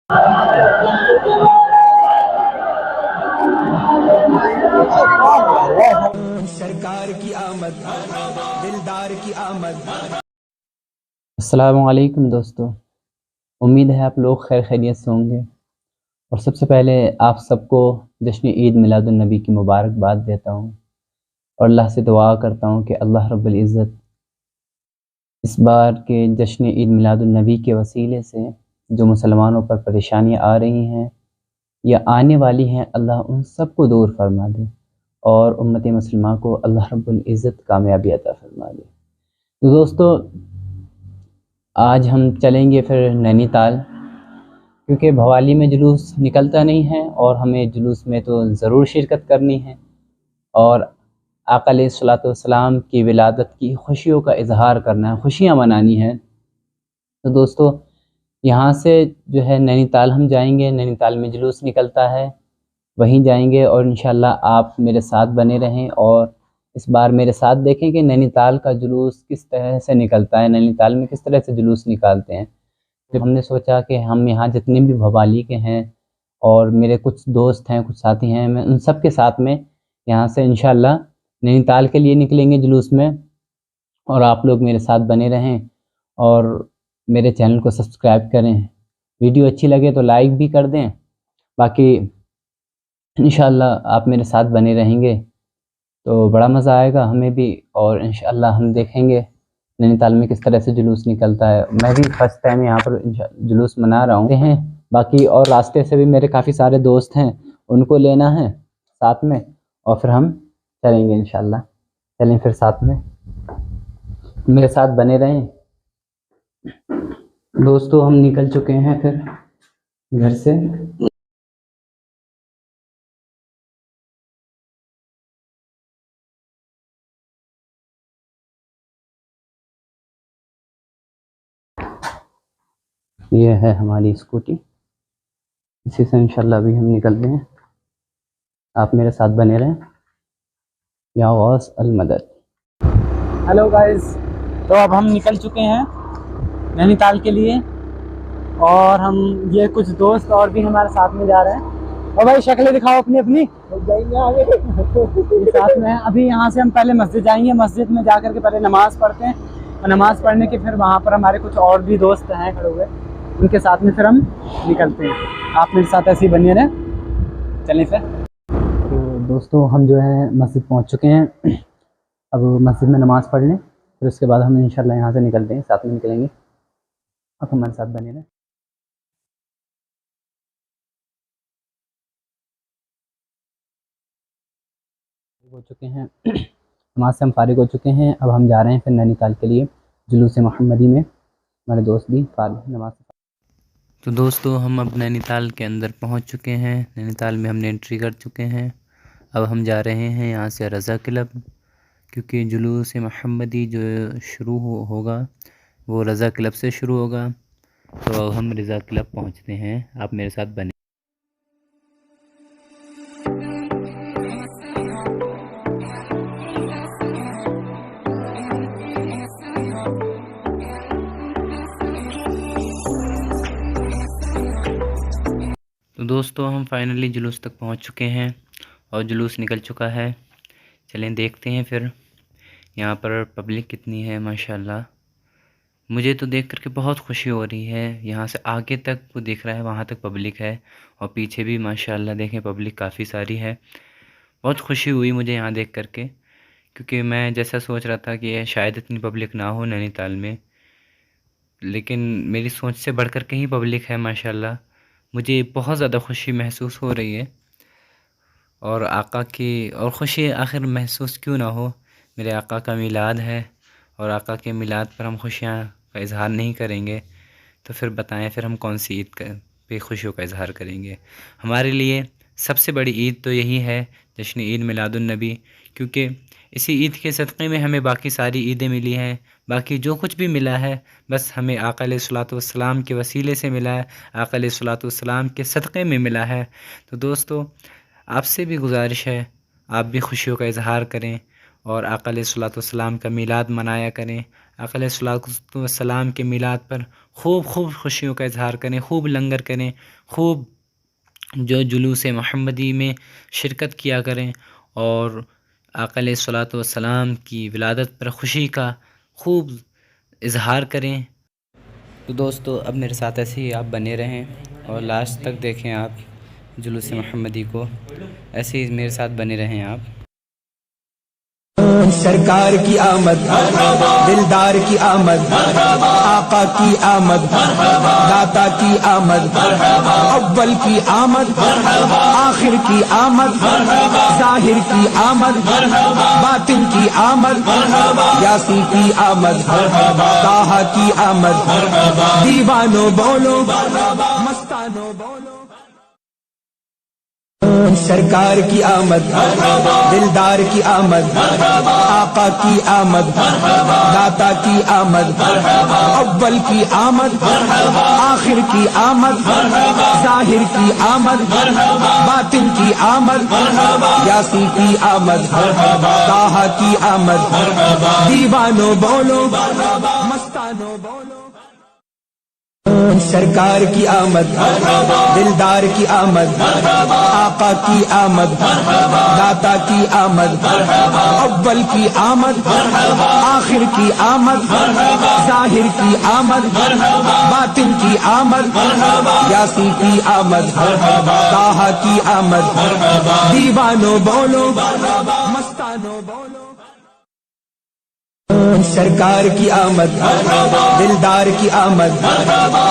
سرکار کی آمد، دلدار کی آمد۔ السلام علیکم دوستو، امید ہے آپ لوگ خیر خیریت سے ہوں گے، اور سب سے پہلے آپ سب کو جشن عید میلاد النبی کی مبارکباد دیتا ہوں، اور اللہ سے دعا کرتا ہوں کہ اللہ رب العزت اس بار کے جشن عید میلاد النبی کے وسیلے سے جو مسلمانوں پر پریشانیاں آ رہی ہیں یا آنے والی ہیں، اللہ ان سب کو دور فرما دے اور امت مسلمہ کو اللہ رب العزت کامیابی عطا فرما دے۔ تو دوستو، آج ہم چلیں گے پھر نینی تال، کیونکہ بھوالی میں جلوس نکلتا نہیں ہے اور ہمیں جلوس میں تو ضرور شرکت کرنی ہے، اور آقا علیہ الصلوۃ والسلام کی ولادت کی خوشیوں کا اظہار کرنا ہے، خوشیاں منانی ہیں۔ تو دوستو، یہاں سے جو ہے نینی تال ہم جائیں گے، نینی تال میں جلوس نکلتا ہے، وہیں جائیں گے، اور انشاءاللہ آپ میرے ساتھ بنے رہیں اور اس بار میرے ساتھ دیکھیں کہ نینی تال کا جلوس کس طرح سے نکلتا ہے، نینی تال میں کس طرح سے جلوس نکالتے ہیں۔ پھر ہم نے سوچا کہ ہم یہاں جتنے بھی بھوالی کے ہیں اور میرے کچھ دوست ہیں، کچھ ساتھی ہیں، میں ان سب کے ساتھ میں یہاں سے انشاءاللہ نینی تال کے لیے نکلیں گے جلوس میں، اور آپ لوگ میرے ساتھ بنے رہیں اور میرے چینل کو سبسکرائب کریں، ویڈیو اچھی لگے تو لائک بھی کر دیں، باقی انشاءاللہ آپ میرے ساتھ بنے رہیں گے تو بڑا مزہ آئے گا ہمیں بھی، اور انشاءاللہ ہم دیکھیں گے نینی تال میں کس طرح سے جلوس نکلتا ہے۔ میں بھی فرسٹ ٹائم یہاں پر جلوس منا رہا ہوں، باقی اور راستے سے بھی میرے کافی سارے دوست ہیں، ان کو لینا ہے ساتھ میں، اور پھر ہم چلیں گے انشاءاللہ۔ چلیں پھر ساتھ میں، میرے ساتھ بنے رہیں۔ دوستو، ہم نکل چکے ہیں پھر گھر سے، یہ ہے ہماری اسکوٹی، اسی سے انشاءاللہ ابھی ہم نکلتے ہیں، آپ میرے ساتھ بنے رہیں۔ یا غوث المدد۔ ہیلو گائز، تو اب ہم نکل چکے ہیں نینی تال کے لیے، اور ہم یہ کچھ دوست اور بھی ہمارے ساتھ میں جا رہے ہیں، اور بھائی شکلیں دکھاؤ اپنی اپنی ساتھ میں۔ ابھی یہاں سے ہم پہلے مسجد جائیں گے، مسجد میں جا کر کے پہلے نماز پڑھتے ہیں، اور نماز پڑھنے کے پھر وہاں پر ہمارے کچھ اور بھی دوست ہیں کھڑے ہوئے، ان کے ساتھ میں پھر ہم نکلتے ہیں۔ آپ میرے ساتھ ایسے ہی بنے رہیں، چلیں پھر۔ تو دوستو، ہم جو ہے مسجد پہنچ چکے ہیں، اب مسجد میں نماز پڑھ لیں، پھر اس کے بعد ہم انشاءاللہ یہاں سے نکلتے ہیں، ساتھ میں نکلیں گے، آپ ہمارے ساتھ بنے رہیں۔ ہو چکے ہیں نماز سے، ہم فارغ ہو چکے ہیں، اب ہم جا رہے ہیں پھر نینی تال کے لیے جلوس محمدی میں، ہمارے دوست بھی فارغ نماز سے۔ تو دوستو، ہم اب نینی تال کے اندر پہنچ چکے ہیں، نینی تال میں ہم نے انٹری کر چکے ہیں، اب ہم جا رہے ہیں یہاں سے رضا کلب، کیونکہ جلوس محمدی جو شروع ہوگا وہ رضا کلب سے شروع ہوگا، تو اب ہم رضا کلب پہنچتے ہیں، آپ میرے ساتھ بنے۔ تو دوستو، ہم فائنلی جلوس تک پہنچ چکے ہیں اور جلوس نکل چکا ہے، چلیں دیکھتے ہیں پھر یہاں پر پبلک کتنی ہے۔ ماشاءاللہ مجھے تو دیکھ کر کے بہت خوشی ہو رہی ہے، یہاں سے آگے تک وہ دیکھ رہا ہے وہاں تک پبلک ہے، اور پیچھے بھی ماشاءاللہ دیکھیں پبلک کافی ساری ہے۔ بہت خوشی ہوئی مجھے یہاں دیکھ کر کے، کیونکہ میں جیسا سوچ رہا تھا کہ شاید اتنی پبلک نہ ہو نینی تال میں، لیکن میری سوچ سے بڑھ کر کہیں پبلک ہے ماشاءاللہ۔ مجھے بہت زیادہ خوشی محسوس ہو رہی ہے، اور آقا کی اور خوشی آخر محسوس کیوں نہ ہو، میرے آقا کا میلاد ہے، اور آقا کے میلاد پر ہم خوشیاں کا اظہار نہیں کریں گے تو پھر بتائیں پھر ہم کون سی عید پہ خوشیوں کا اظہار کریں گے۔ ہمارے لیے سب سے بڑی عید تو یہی ہے، جشن عید میلاد النبی، کیونکہ اسی عید کے صدقے میں ہمیں باقی ساری عیدیں ملی ہیں، باقی جو کچھ بھی ملا ہے بس ہمیں آقا علیہ الصلوۃ والسلام کے وسیلے سے ملا ہے، آقا علیہ الصلوۃ والسلام کے صدقے میں ملا ہے۔ تو دوستو، آپ سے بھی گزارش ہے، آپ بھی خوشیوں کا اظہار کریں، اور آقا علیہ الصلوۃ والسلام کا میلاد منایا کریں۔ آقا علیہ الصلوۃ والسلام کے میلاد پر خوب خوشیوں کا اظہار کریں، خوب لنگر کریں، خوب جو جلوس محمدی میں شرکت کیا کریں، اور آقا علیہ الصلوۃ والسلام کی ولادت پر خوشی کا خوب اظہار کریں۔ تو دوستو اب میرے ساتھ ایسے ہی آپ بنے رہیں اور لاسٹ تک دیکھیں آپ جلوس محمدی کو، ایسے ہی میرے ساتھ بنے رہیں آپ۔ سرکار کی آمد، دلدار کی آمد، آقا کی آمد، داتا کی آمد، اول کی آمد، آخر کی آمد، ظاہر کی آمد، باطن کی آمد، یاسی کی آمد، طٰہٰ کی آمد، دیوانو بولو، مستانو بولو۔ سرکار کی آمد، دلدار کی آمد، آقا کی آمد، داتا کی آمد، اول کی آمد، آخر کی آمد، ظاہر کی آمد، باطن کی آمد، یاسی کی آمد، طٰہٰ کی آمد، دیوانو بولو، مستانو بولو۔ سرکار کی آمد، دلدار کی آمد، آقا کی آمد، داتا کی آمد، اول کی آمد، آخر کی آمد، ظاہر کی آمد، باطن کی آمد، یاسی کی آمد، طٰہٰ کی آمد، دیوانو بولو، مستانو بولو۔ سرکار کی آمد، دلدار کی آمد،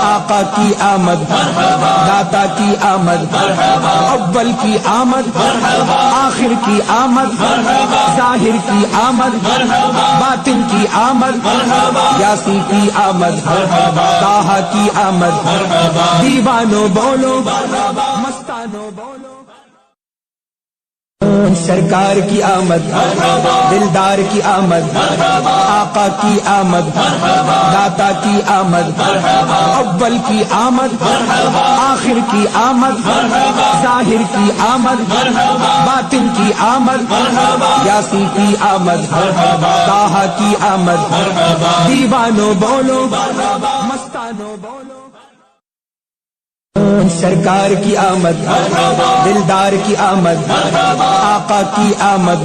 آقا کی آمد، داتا کی آمد، اول کی آمد، آخر کی آمد، ظاہر کی آمد، باطن کی آمد، یاسی کی آمد، طٰہٰ کی آمد، دیوانو بولو، مستانو بولو۔ سرکار کی آمد، دلدار کی آمد، آقا کی آمد، داتا کی آمد، اول کی آمد، آخر کی آمد، ظاہر کی آمد، باطن کی آمد، یاسی کی آمد، طٰہٰ کی آمد، دیوانو بولو، مستانو بولو۔ سرکار کی آمد، دلدار کی آمد، آقا کی آمد،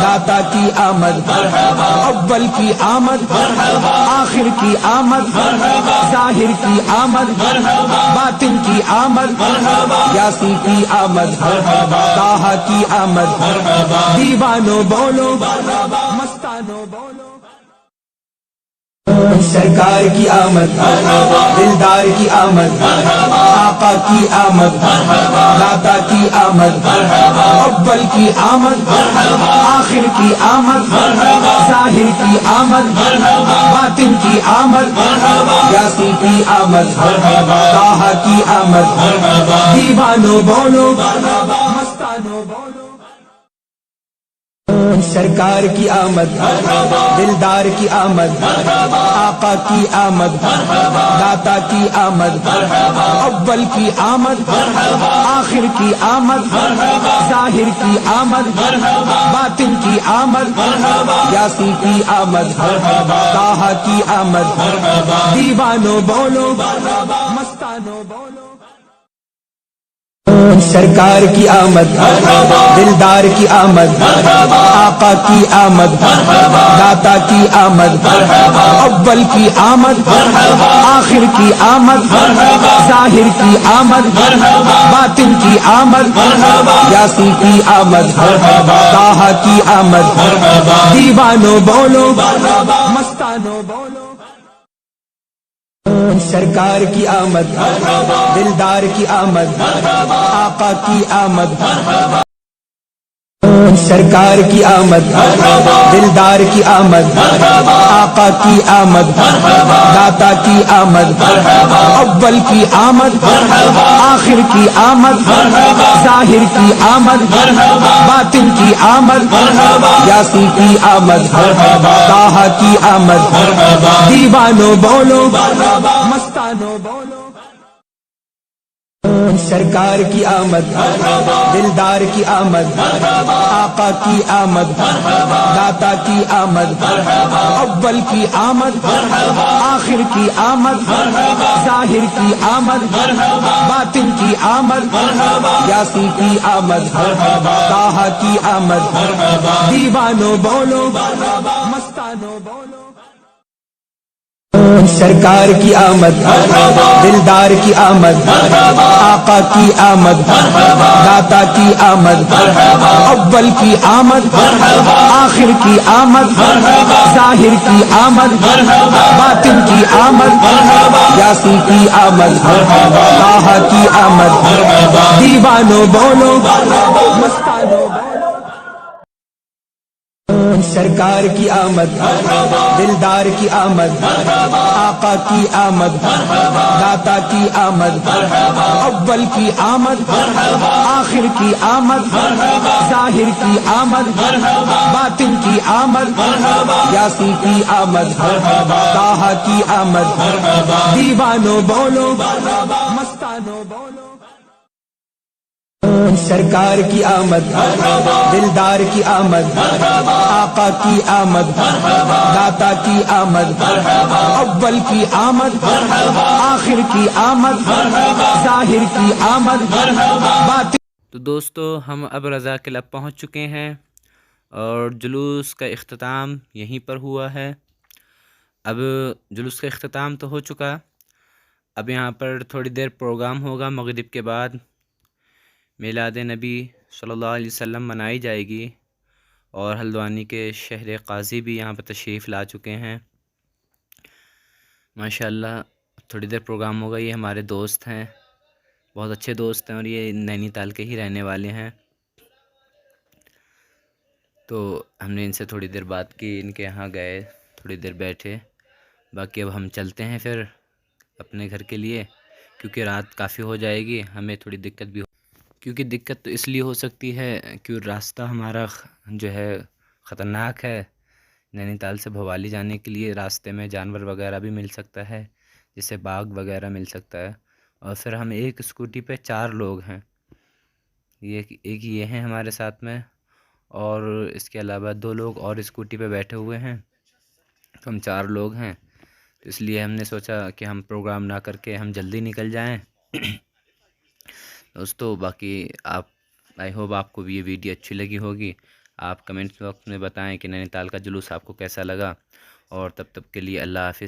داتا کی آمد، اول کی آمد، آخر کی آمد، ظاہر کی آمد، باطن کی آمد، یاسی کی آمد، طٰہٰ کی آمد، دیوانو بولو، مستانو بولو۔ سرکار کی آمد، دلدار کی آمد، آقا کی آمد، داتا کی آمد، اول کی آمد، آخر کی آمد، ظاہر کی آمد، باطن کی آمد، یاسی کی آمد، طٰہٰ کی آمد، دیوانو بولو، مستانو بولو۔ سرکار کی آمد، دلدار کی آمد، آقا کی آمد، داتا کی آمد، اول کی آمد، آخر کی آمد، ظاہر کی آمد، باطن کی آمد، یاسی کی آمد، طٰہٰ کی آمد، دیوانو بولو، مستانو بولو۔ سرکار کی آمد، دلدار کی آمد، آقا کی آمد، داتا کی آمد، اول کی آمد، آخر کی آمد، ظاہر کی آمد، باطن کی آمد، یاسی کی آمد، طٰہٰ کی آمد، دیوانو بولو، مستانو بولو۔ سرکار کی آمد، دلدار کی آمد، آقا کی آمد، سرکار کی آمد، دلدار کی آمد، آقا کی آمد، داتا کی آمد، اول کی آمد، آخر کی آمد، ظاہر کی آمد، باطن کی آمد، یاسی کی آمد، طٰہٰ کی آمد، دیوانو بولو، مستانو بولو۔ سرکار کی آمد دلدار کی آمد آقا کی آمد داتا کی آمد اول کی آمد آخر کی آمد ظاہر کی آمد باطن کی آمد یاسی کی آمد طٰہٰ کی آمد دیوانو بولو مستانو بولو سرکار کی آمد دلدار کی آمد آقا کی آمد داتا کی آمد اول کی آمد آخر کی آمد ظاہر کی آمد باطن کی آمد یاسی کی آمد طٰہٰ کی آمد دیوانو بولو مستانو بولو سرکار کی آمد دلدار کی آمد آقا کی آمد داتا کی آمد اول کی آمد آخر کی آمد ظاہر کی آمد باطن کی آمد یاسی کی آمد طٰہٰ کی آمد دیوانو بولو مستانو بولو سرکار کی آمد دلدار کی آمد آقا کی آمد داتا کی آمد اول کی آمد آخر کی آمد ظاہر کی آمد باطن۔ تو دوستو ہم اب رضا قلعہ پہنچ چکے ہیں اور جلوس کا اختتام یہیں پر ہوا ہے۔ اب جلوس کا اختتام تو ہو چکا، اب یہاں پر تھوڑی دیر پروگرام ہوگا، مغرب کے بعد میلاد نبی صلی اللہ علیہ وسلم منائی جائے گی، اور ہلدوانی کے شہر قاضی بھی یہاں پہ تشریف لا چکے ہیں ماشاءاللہ۔ تھوڑی دیر پروگرام ہوگا۔ یہ ہمارے دوست ہیں، بہت اچھے دوست ہیں، اور یہ نینی تال کے ہی رہنے والے ہیں، تو ہم نے ان سے تھوڑی دیر بات کی، ان کے یہاں گئے، تھوڑی دیر بیٹھے۔ باقی اب ہم چلتے ہیں پھر اپنے گھر کے لیے، کیونکہ رات کافی ہو جائے گی، ہمیں تھوڑی دقت بھی کیونکہ دقت تو اس لیے ہو سکتی ہے کہ راستہ ہمارا جو ہے خطرناک ہے۔ نینی تال سے بھوالی جانے کے لیے راستے میں جانور وغیرہ بھی مل سکتا ہے، جیسے باغ وغیرہ مل سکتا ہے، اور پھر ہم ایک اسکوٹی پہ 4 لوگ ہیں، ایک یہ ہیں ہمارے ساتھ میں، اور اس کے علاوہ 2 لوگ اور اسکوٹی پہ بیٹھے ہوئے ہیں، تو ہم 4 لوگ ہیں۔ تو اس لیے ہم نے سوچا کہ ہم پروگرام نہ کر کے ہم جلدی نکل جائیں۔ دوستو باقی آئی ہوپ آپ کو بھی یہ ویڈیو اچھی لگی ہوگی۔ آپ کمنٹس باکس میں بتائیں کہ نینی تال کا جلوس آپ کو کیسا لگا، اور تب کے لیے اللہ حافظ۔